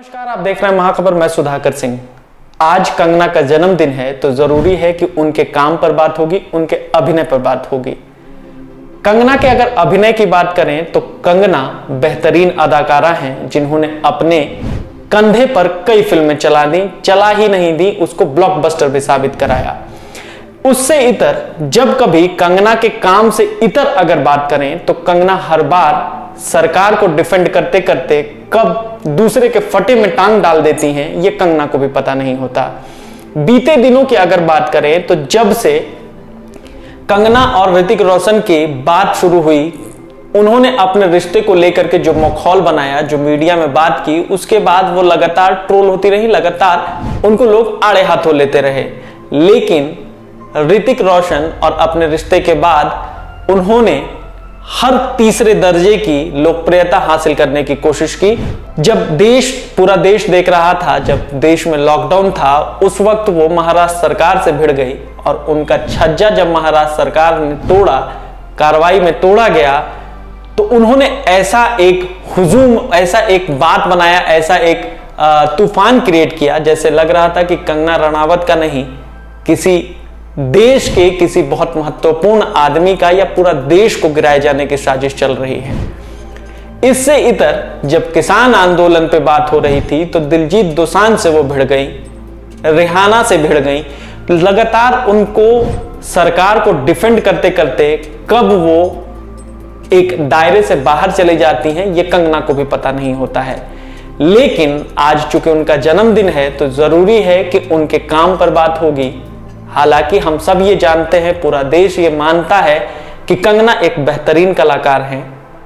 नमस्कार, आप देख रहे हैं महाखबर। मैं सुधाकर सिंह। आज कंगना का जन्मदिन है तो जरूरी है कि उनके काम पर बात होगी, उनके अभिनय पर बात होगी। कंगना के अगर अभिनय की बात करें तो कंगना बेहतरीन अदाकारा हैं जिन्होंने अपने कंधे पर कई फिल्में चला ही नहीं दी, उसको ब्लॉकबस्टर भी साबित कराया। उससे इतर जब कभी कंगना के काम से इतर अगर बात करें तो कंगना हर बार सरकार को डिफेंड करते करते कब दूसरे के फटे में टांग डाल देती हैं, ये कंगना को भी पता नहीं होता। बीते दिनों की अगर बात करें तो जब से कंगना और ऋतिक रोशन की बात शुरू हुई, उन्होंने अपने रिश्ते को लेकर के जो मखौल बनाया, जो मीडिया में बात की, उसके बाद वो लगातार ट्रोल होती रही, लगातार उनको लोग आड़े हाथों लेते रहे। लेकिन ऋतिक रोशन और अपने रिश्ते के बाद उन्होंने हर तीसरे दर्जे की लोकप्रियता हासिल करने की कोशिश की। जब पूरा देश देख रहा था, जब देश में लॉकडाउन था, उस वक्त वो महाराष्ट्र सरकार से भिड़ गई और उनका छज्जा जब महाराष्ट्र सरकार ने तोड़ा, कार्रवाई में तोड़ा गया, तो उन्होंने ऐसा एक हुजूम, ऐसा एक बात बनाया, ऐसा एक तूफान क्रिएट किया, जैसे लग रहा था कि कंगना रनावत का नहीं, किसी देश के किसी बहुत महत्वपूर्ण आदमी का या पूरा देश को गिराए जाने की साजिश चल रही है। इससे इतर जब किसान आंदोलन पे बात हो रही थी तो दिलजीत दोसांझ से वो भिड़ गई, रिहाना से भिड़ गई। लगातार उनको सरकार को डिफेंड करते करते कब वो एक दायरे से बाहर चली जाती हैं, ये कंगना को भी पता नहीं होता है। लेकिन आज चूंकि उनका जन्मदिन है तो जरूरी है कि उनके काम पर बात होगी। हालांकि हम सब ये जानते हैं, पूरा देश ये मानता है कि कंगना एक बेहतरीन कलाकार हैं,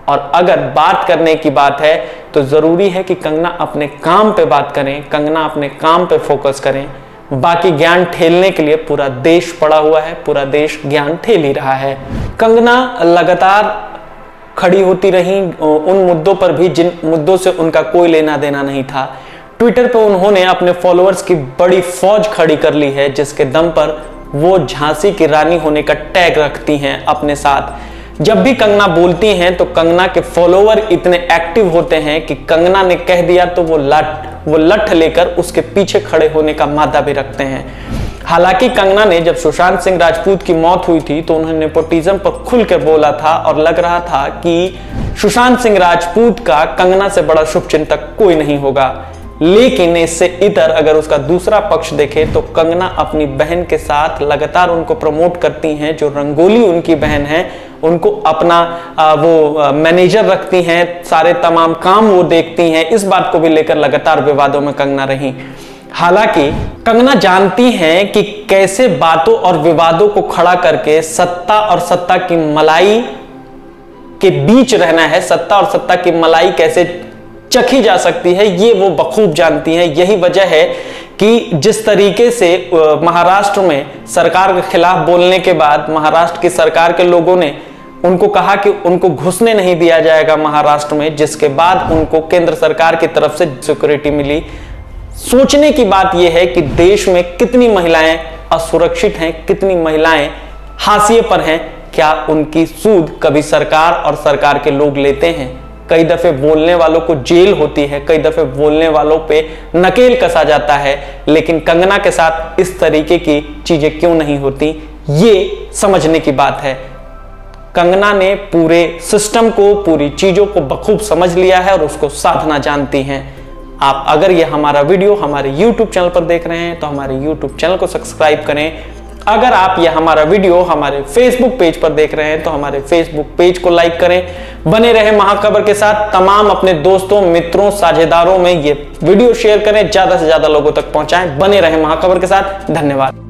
और अगर बात करने की बात है तो जरूरी है कि कंगना अपने काम पे बात करें, कंगना अपने काम पे फोकस करें। बाकी ज्ञान ठेलने के लिए पूरा देश पड़ा हुआ है, पूरा देश ज्ञान ठेल ही रहा है। कंगना लगातार खड़ी होती रही उन मुद्दों पर भी जिन मुद्दों से उनका कोई लेना देना नहीं था। ट्विटर पर उन्होंने अपने फॉलोअर्स की बड़ी फौज खड़ी कर ली है, जिसके दम पर वो झांसी की रानी होने का टैग रखती हैं अपने साथ। जब भी कंगना बोलती हैं तो कंगना के फॉलोअर इतने एक्टिव होते हैं कि कंगना ने कह दिया तो वो लठ लेकर उसके पीछे खड़े होने का मादा भी रखते हैं। हालांकि कंगना ने जब सुशांत सिंह राजपूत की मौत हुई थी तो उन्होंने नेपोटिज्म पर खुलकर बोला था और लग रहा था कि सुशांत सिंह राजपूत का कंगना से बड़ा शुभचिंतक कोई नहीं होगा। लेकिन इससे इतर अगर उसका दूसरा पक्ष देखें तो कंगना अपनी बहन के साथ लगातार उनको प्रमोट करती हैं। जो रंगोली उनकी बहन है, उनको अपना वो मैनेजर रखती हैं, सारे तमाम काम वो देखती हैं। इस बात को भी लेकर लगातार विवादों में कंगना रही। हालांकि कंगना जानती हैं कि कैसे बातों और विवादों को खड़ा करके सत्ता और सत्ता की मलाई के बीच रहना है, सत्ता और सत्ता की मलाई कैसे चखी जा सकती है, ये वो बखूब जानती हैं। यही वजह है कि जिस तरीके से महाराष्ट्र में सरकार के खिलाफ बोलने के बाद महाराष्ट्र की सरकार के लोगों ने उनको कहा कि उनको घुसने नहीं दिया जाएगा महाराष्ट्र में, जिसके बाद उनको केंद्र सरकार की तरफ से सिक्योरिटी मिली। सोचने की बात यह है कि देश में कितनी महिलाएं असुरक्षित हैं, कितनी महिलाएं हाशिए पर हैं। क्या उनकी सूद कभी सरकार और सरकार के लोग लेते हैं? कई दफे बोलने वालों को जेल होती है, कई दफे बोलने वालों पे नकेल कसा जाता है, लेकिन कंगना के साथ इस तरीके की चीजें क्यों नहीं होती, ये समझने की बात है। कंगना ने पूरे सिस्टम को, पूरी चीजों को बखूब समझ लिया है और उसको साधना जानती हैं। आप अगर ये हमारा वीडियो हमारे YouTube चैनल पर देख रहे हैं तो हमारे YouTube चैनल को सब्सक्राइब करें। अगर आप ये हमारा वीडियो हमारे Facebook पेज पर देख रहे हैं तो हमारे Facebook पेज को लाइक करें। बने रहे महाखबर के साथ। तमाम अपने दोस्तों, मित्रों, साझेदारों में ये वीडियो शेयर करें, ज्यादा से ज्यादा लोगों तक पहुंचाएं। बने रहे महाखबर के साथ। धन्यवाद।